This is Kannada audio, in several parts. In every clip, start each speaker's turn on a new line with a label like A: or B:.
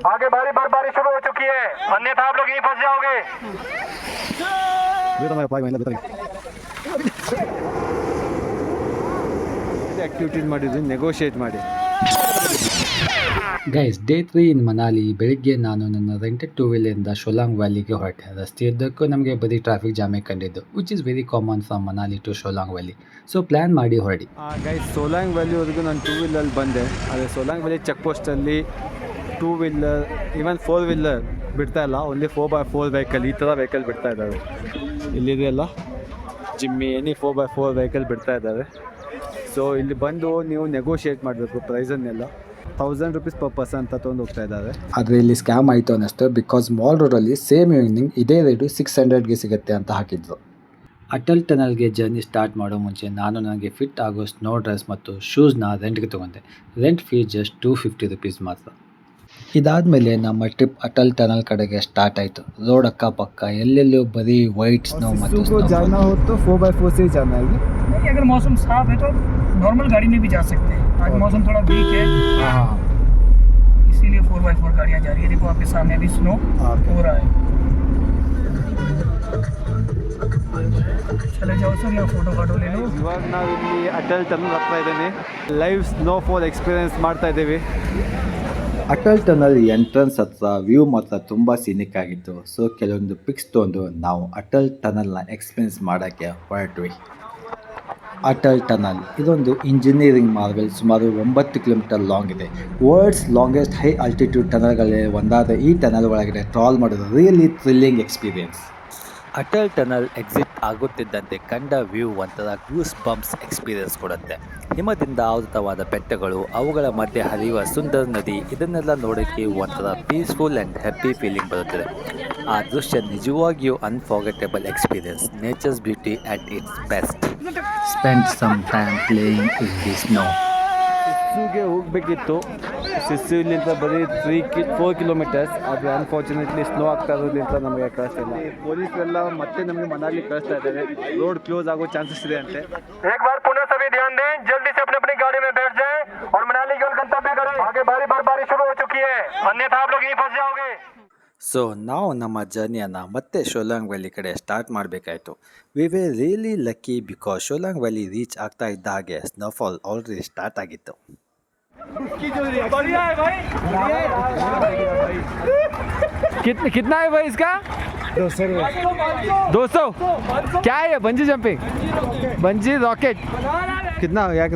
A: आगे भारी बर्फबारी शुरू हो चुकी है, अन्यथा आप लोग यहीं फंस जाओगे।
B: ಆಕ್ಟಿವಿಟೀಸ್ ಮಾಡಿದ್ವಿ, ನೆಗೋಷಿಯೇಟ್ ಮಾಡಿ.
C: ಗೈಸ್, ಡೇ 3 ಇನ್ ಮನಾಲಿ. ಬೆಳಿಗ್ಗೆ ನಾನು ನನ್ನ ರೆಂಟೆಡ್ ಟೂ ವೀಲರಿಂದ ಶೋಲಾಂಗ್ ವ್ಯಾಲಿಗೆ ಹೊರಟೆ. ರಸ್ತೆಯುದ್ದಕ್ಕೂ ನಮಗೆ ಬರೀ ಟ್ರಾಫಿಕ್ ಜಾಮೇ ಕಂಡಿದ್ದು, which is very common from Manali to Solang valley. So plan ಮಾಡಿ ಹೊರಡಿ.
B: ಗೈಸ್, ಸೋಲಾಂಗ್ ವ್ಯಾಲಿವರೆಗೂ ನಾನು ಟೂ ವೀಲಲ್ಲಿ ಬಂದೆ. ಆದರೆ ಸೋಲಾಂಗ್ ವ್ಯಾಲಿ ಚೆಕ್ ಪೋಸ್ಟಲ್ಲಿ two wheeler, even four wheeler ಬಿಡ್ತಾ ಇಲ್ಲ. ಓನ್ಲಿ 4x4 ವೆಹಿಕಲ್, ಈ ಥರ ವೆಹಿಕಲ್ ಬಿಡ್ತಾ ಇದ್ದಾರೆ. ಇಲ್ಲಿದೆಯಲ್ಲ ಜಿಮ್ಮಿ, ಎನಿ 4x4 ವೆಹಿಕಲ್ ಬಿಡ್ತಾ ಇದ್ದಾರೆ. ಸೊ ಇಲ್ಲಿ ಬಂದು ನೀವು ನೆಗೋಷಿಯೇಟ್ ಮಾಡಬೇಕು ಪ್ರೈಸನ್ನೆಲ್ಲ. 1000 rupees per person ಅಂತ ತೊಗೊಂಡು ಹೋಗ್ತಾ ಇದ್ದಾರೆ.
C: ಆದರೆ ಇಲ್ಲಿ ಸ್ಕ್ಯಾಮ್ ಆಯಿತು ಅನ್ನಿಸ್ತು. ಬಿಕಾಸ್ ಮಾಲ್ ರೋಡಲ್ಲಿ ಸೇಮ್ ಈವ್ನಿಂಗ್ ಇದೇ ರೇಟು 600ಗೆ ಸಿಗುತ್ತೆ ಅಂತ ಹಾಕಿದ್ರು. ಅಟಲ್ ಟನಲ್ಗೆ ಜರ್ನಿ ಸ್ಟಾರ್ಟ್ ಮಾಡೋ ಮುಂಚೆ ನಾನು ನನಗೆ ಫಿಟ್ ಆಗೋ ಸ್ನೋ ಡ್ರೆಸ್ ಮತ್ತು ಶೂಸ್ನ ರೆಂಟ್ಗೆ ತೊಗೊಂಡೆ. ರೆಂಟ್ ಫೀ ಜಸ್ಟ್ 250 rupees ಮಾತ್ರ. ಇದಾದಮೇಲೆ ನಮ್ಮ ಟ್ರಿಪ್ ಅಟಲ್ ಟನಲ್ ಕಡೆಗೆ ಸ್ಟಾರ್ಟ್ ಆಯಿತು. ರೋಡ್ ಅಕ್ಕಪಕ್ಕ ಎಲ್ಲೆಲ್ಲೂ ಬರೀ ವೈಟ್ ಸ್ನೋ ಮತ್ತು
B: जाना हो तो 4x4 से ही जाना है.
A: नहीं, अगर मौसम साफ है तो नॉर्मल गाड़ी में भी जा सकते हैं. आज मौसम थोड़ा वीक है, इसीलिए 4x4 गाड़ियाँ जा रही है. देखो आपके सामने भी स्नो हो रहा है. चले जाओ सर, यहाँ फोटो फाटो ले लो.
B: ಇವಾಗ ನಾವು ಇಲ್ಲಿ ಅಟಲ್ ಟನಲ್ ಹತ್ರ ಇದ್ದೇನೆ. ಲೈವ್ ಸ್ನೋಫಾಲ್ ಎಕ್ಸ್ಪೀರಿಯನ್ಸ್ ಮಾಡ್ತಾ ಇದ್ದೀವಿ.
C: ಅಟಲ್ ಟನಲ್ ಎಂಟ್ರೆನ್ಸ್ ಹತ್ರ ವ್ಯೂ ಮಾತ್ರ ತುಂಬ ಸೀನಿಕ್ ಆಗಿತ್ತು. ಸೊ ಕೆಲವೊಂದು ಪಿಕ್ಸ್ ತೊಗೊಂಡು ನಾವು ಅಟಲ್ ಟನಲ್ನ ಎಕ್ಸ್ಪೀರಿಯನ್ಸ್ ಮಾಡೋಕ್ಕೆ ಹೊರಟ್ವಿ. ಅಟಲ್ ಟನಲ್ ಇದೊಂದು ಇಂಜಿನಿಯರಿಂಗ್ ಮಾರ್ವೆಲ್. ಸುಮಾರು 9 ಕಿಲೋಮೀಟರ್ ಲಾಂಗ್ ಇದೆ. ವರ್ಲ್ಡ್ಸ್ ಲಾಂಗೆಸ್ಟ್ ಹೈ ಆಲ್ಟಿಟ್ಯೂಡ್ ಟನಲ್ಗಳೇ ಒಂದಾದ ಈ ಟನಲ್ ಒಳಗಡೆ ಟ್ರಾವೆಲ್ ಮಾಡೋದು really thrilling experience. Atal tunnel exit ಆಗುತ್ತಿದ್ದಂತೆ ಕಂಡ ವ್ಯೂ ಒಂಥರ ಗೂಸ್ ಬಂಪ್ಸ್ ಎಕ್ಸ್ಪೀರಿಯನ್ಸ್ ಕೊಡುತ್ತೆ. ಹಿಮದಿಂದ ಆವೃತವಾದ ಬೆಟ್ಟಗಳು, ಅವುಗಳ ಮಧ್ಯೆ ಹರಿಯುವ ಸುಂದರ ನದಿ, ಇದನ್ನೆಲ್ಲ ನೋಡೋಕ್ಕೆ ಒಂಥರ ಪೀಸ್ಫುಲ್ ಆ್ಯಂಡ್ ಹ್ಯಾಪಿ ಫೀಲಿಂಗ್ ಬರುತ್ತದೆ. ಆ ದೃಶ್ಯ ನಿಜವಾಗಿಯೂ unforgettable experience. Nature's beauty at its best. Spend some time playing in the snow.
B: ಸಿಸ್ಸುಗೆ ಹೋಗಬೇಕಿತ್ತು. ಸಿಸ್ಸುಲಿಂದ ಬರೀ 4 ಕಿಲೋಮೀಟರ್ಸ್. ಆದರೆ ಅನ್ಫಾರ್ಚುನೇಟ್ಲಿ ಸ್ನೋ ಆಗ್ತಾ ಇರೋದ್ರಿಂದ ನಮಗೆ ಕಳಿಸ್ತಿಲ್ಲ. ಪೊಲೀಸರೆಲ್ಲ ಮತ್ತೆ ನಮಗೆ ಮನಾಲಿ ಕಳಿಸ್ತಾ ಇದ್ದಾರೆ. ರೋಡ್ ಕ್ಲೋಸ್ ಆಗೋ ಚಾನ್ಸಸ್ ಇದೆ ಅಂತೆ.
A: एक बार पुनः सभी ध्यान दें, जल्दी से अपनी अपनी गाड़ी में बैठ जाएं और मनाली की ओर गंतव्य करें. आगे भारी बर्फबारी शुरू हो चुकी है, अन्यथा आप लोग यहीं फंस जाओगे.
C: ಸೊ ನಾವು ನಮ್ಮ ಜರ್ನಿಯನ್ನು ಮತ್ತೆ ಶೋಲಾಂಗ್ ವ್ಯಾಲಿ ಕಡೆ ಸ್ಟಾರ್ಟ್ ಮಾಡಬೇಕಾಯಿತು. We were really lucky because Solang valley reach ಆಗ್ತಾ ಇದ್ದ ಹಾಗೆ ಸ್ನೋಫಾಲ್ ಆಲ್ರೆಡಿ ಸ್ಟಾರ್ಟ್ ಆಗಿತ್ತು.
B: कितना है भाई इसका? 200. क्या है? Bungee jumping, bungee rocket. कितना हो गया?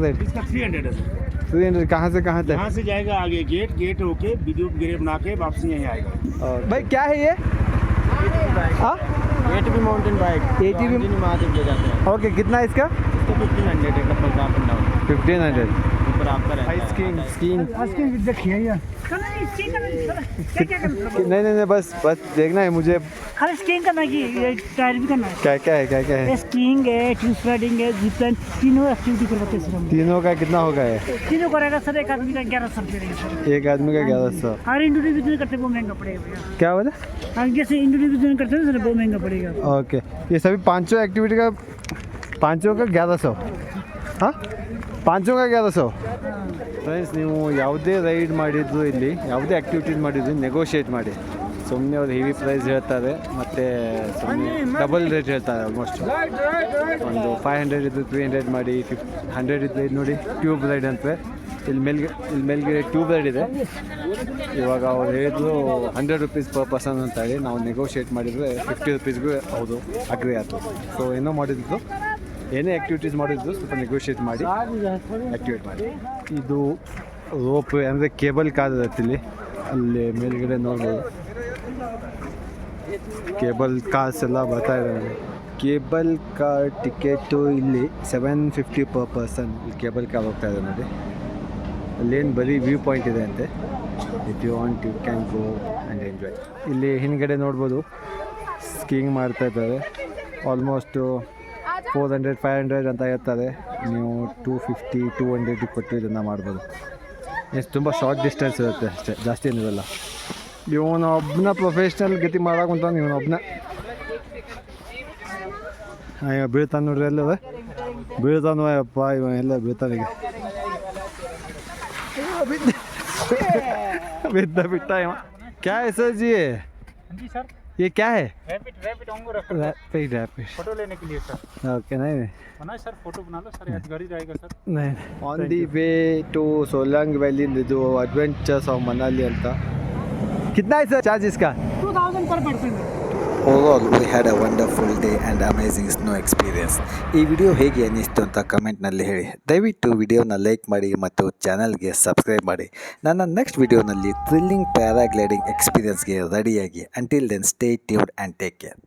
B: 300. कहाँ से कहाँ तक?
D: यहाँ से जाएगा आगे गेट होके वीडियो गिरे बना के वापसी यहीं आएगा.
B: भाई क्या है ये? हाँ,
D: ATV mountain bike.
B: ATV
D: Mahadev ले जाते हैं.
B: ओके. कितना है इसका?
D: इसको 1500 है कपल का अप एंड डाउन.
B: 1500.
D: ऊपर आपका रहता है.
B: स्कीइंग. नहीं नहीं नहीं, बस देखना है मुझे.
E: खाली स्कीइंग करना की टायर भी करना है.
B: क्या है?
E: स्कीइंग है, ट्यूब स्लाइडिंग है, जिप लाइन, तीनों एक्टिविटी करवाते हैं सर हम.
B: तीनों का कितना होगा ये?
E: तीनों करेगा सर, एक आदमी का 1100 रुपये रहेगा सर.
B: एक आदमी का 1100.
E: और इंडिविजुअल करते वो महंगा पड़ेगा भैया.
B: क्या बोले?
E: और जैसे इंडिविजुअल करते हैं सर वो महंगा पड़ेगा.
B: ओके. ये सभी पांचों एक्टिविटी का 1100. ಹಾಂ, 1100. ಫ್ರೆಂಡ್ಸ್, ನೀವು ಯಾವುದೇ ರೈಡ್ ಮಾಡಿದ್ರು, ಇಲ್ಲಿ ಯಾವುದೇ ಆ್ಯಕ್ಟಿವಿಟೀಸ್ ಮಾಡಿದ್ರು ನೆಗೋಷಿಯೇಟ್ ಮಾಡಿ. ಸುಮ್ಮನೆ ಅವ್ರು ಹೆವಿ ಪ್ರೈಸ್ ಹೇಳ್ತಾರೆ ಮತ್ತು ಸುಮ್ಮನೆ ಡಬಲ್ ರೇಟ್ ಹೇಳ್ತಾರೆ. ಆಲ್ಮೋಸ್ಟ್ ಒಂದು 500 ಇದ್ದು 300 ಮಾಡಿ, 100 ಇದ್ದು. ಇದು ನೋಡಿ ಟ್ಯೂಬ್ ರೈಡ್ ಅಂತ. ಇಲ್ಲಿ ಮೇಲ್ಗಡೆ ಟ್ಯೂಬ್ ರೈಡ್ ಇದೆ. ಇವಾಗ ಅವ್ರು ಹೇಳಿದ್ರು 100 rupees per person ಅಂತ ಹೇಳಿ. ನಾವು ನೆಗೋಷಿಯೇಟ್ ಮಾಡಿದರೆ 50 rupeesಗೂ ಹೌದು ಅಗ್ರಿ ಆಯಿತು. ಸೊ ಏನೋ ಮಾಡಿದ್ದು, ಏನೇ ಆ್ಯಕ್ಟಿವಿಟೀಸ್ ಮಾಡಿದ್ರು ಸ್ವಲ್ಪ ನೆಗೋಷಿಯೇಟ್ ಮಾಡಿ ಆ್ಯಕ್ಟಿವೇಟ್ ಮಾಡಿ. ಇದು ರೋಪ್ ಅಂದರೆ ಕೇಬಲ್ ಕಾರ್ ಇರುತ್ತೆ ಇಲ್ಲಿ. ಅಲ್ಲಿ ಮೇಲ್ಗಡೆ ನೋಡ್ಬೋದು ಕೇಬಲ್ ಕಾರ್ಸ್ ಎಲ್ಲ ಬರ್ತಾ ಇದ್ದಾವೆ. ಕೇಬಲ್ ಕಾರ್ ಟಿಕೆಟು ಇಲ್ಲಿ 750 per person. ಇಲ್ಲಿ ಕೇಬಲ್ ಕಾರ್ ಹೋಗ್ತಾ ಇದೆ ನೋಡಿ. ಅಲ್ಲೇನು ಬರೀ ವ್ಯೂ ಪಾಯಿಂಟ್ ಇದೆ ಅಂತೆ. If you want you can go and enjoy. ಇಲ್ಲಿ ಹಿಂದ್ಗಡೆ ನೋಡ್ಬೋದು ಸ್ಕೀಯಿಂಗ್ ಮಾಡ್ತಾ ಇದ್ದಾರೆ. ಆಲ್ಮೋಸ್ಟು 400-500 ಅಂತ ಇರ್ತಾರೆ. ನೀವು 250-200 ಕೊಟ್ಟು ಇದನ್ನು ಮಾಡ್ಬೋದು. ಎಷ್ಟು ತುಂಬ ಶಾರ್ಟ್ ಡಿಸ್ಟೆನ್ಸ್ ಇರುತ್ತೆ ಅಷ್ಟೇ, ಜಾಸ್ತಿ ಏನಿರಲ್ಲ. ಇವನು ಒಬ್ಬನ ಪ್ರೊಫೆಷ್ನಲ್ ಗತಿ ಮಾಡೋಕ್ಕಂತ ಇವನು ಒಬ್ಬನ ಬೀಳ್ತಾನೆ ನೋಡ್ರಿ. ಎಲ್ಲ ಬೀಳ್ತಾನು ಅಪ್ಪ, ಇವ ಎಲ್ಲ ಬೀಳ್ತಾನೀಗ. ಬಿದ್ದ ಇವ. क्या है सर जी ये?
D: जी सर,
B: ये क्या है?
D: रैपिड अंगूर
B: रैपिड रैपिड।
D: फोटो लेने के लिए सर।
B: ओके नहीं नहीं
D: बना सर, फोटो बना लो सर, यादगारी रहेगा सर।
B: नहीं on the way to Solang valley ಇದು ಅಡ್ವೆಂಚರ್ಸ್ ಆಫ್ ಮನಾಲಿ ಅಂತ. कितना है सर चार्ज इसका?
E: 2000 per person.
C: Overall we had a wonderful day and amazing snow experience. ಈ ವಿಡಿಯೋ ಹೇಗೆ ಅನ್ನಿಸ್ತು ಅಂತ ಕಮೆಂಟ್ನಲ್ಲಿ ಹೇಳಿ. ದಯವಿಟ್ಟು ವಿಡಿಯೋನ ಲೈಕ್ ಮಾಡಿ ಮತ್ತು ಚಾನಲ್ಗೆ ಸಬ್ಸ್ಕ್ರೈಬ್ ಮಾಡಿ. ನನ್ನ ನೆಕ್ಸ್ಟ್ ವಿಡಿಯೋನಲ್ಲಿ ಥ್ರಿಲ್ಲಿಂಗ್ ಪ್ಯಾರಾಗ್ಲೈಡಿಂಗ್ ಎಕ್ಸ್ಪೀರಿಯನ್ಸ್ಗೆ ರೆಡಿಯಾಗಿ. Until then stay tuned and take care.